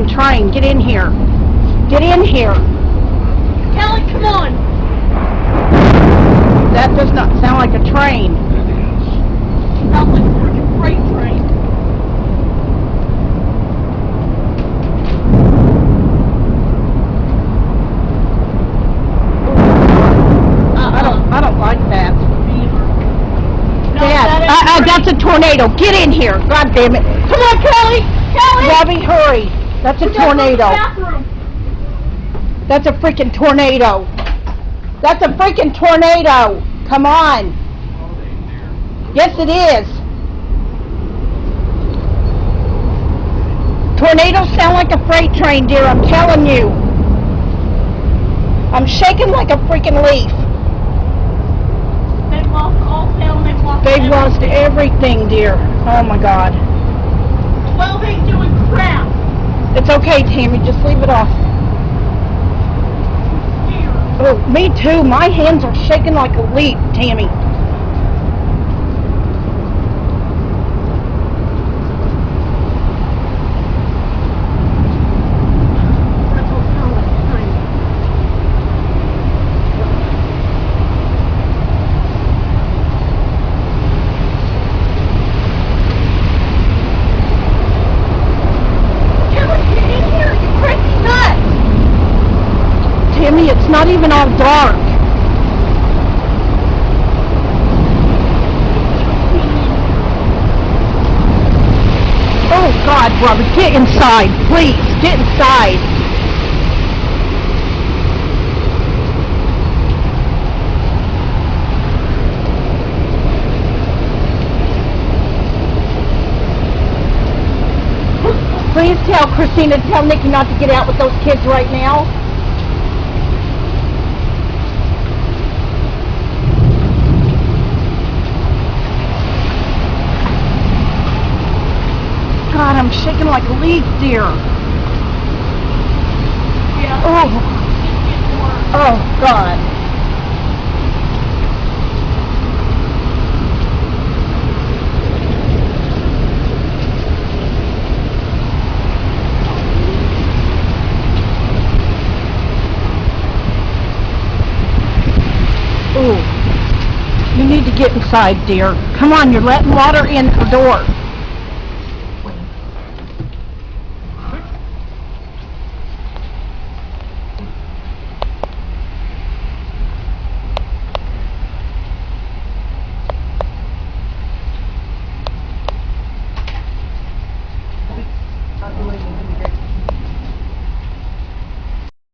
train. Get in here. Get in here. Kelly, come on. That does not sound like a train. It sounds like a freaking freight train. I don't like that. No, Dad, that's a tornado. Get in here. God damn it. Come on, Kelly. Kelly! Robbie, hurry. That's a tornado. That's a freaking tornado. That's a freaking tornado. Come on. Yes, it is. Tornadoes sound like a freight train, dear. I'm telling you. I'm shaking like a freaking leaf. They've lost all sound. They've lost everything, dear. Oh my God. 12 ain't doing crap. It's okay, Tammy. Just leave it off. Oh, me too. My hands are shaking like a leaf, Tammy. Timmy, it's not even all dark. Oh God, Robert, get inside, please, get inside. Please tell Christina, tell Nikki not to get out with those kids right now. God, I'm shaking like a leaf, dear. Yeah. Oh, God. Ooh. You need to get inside, dear. Come on, you're letting water in her door.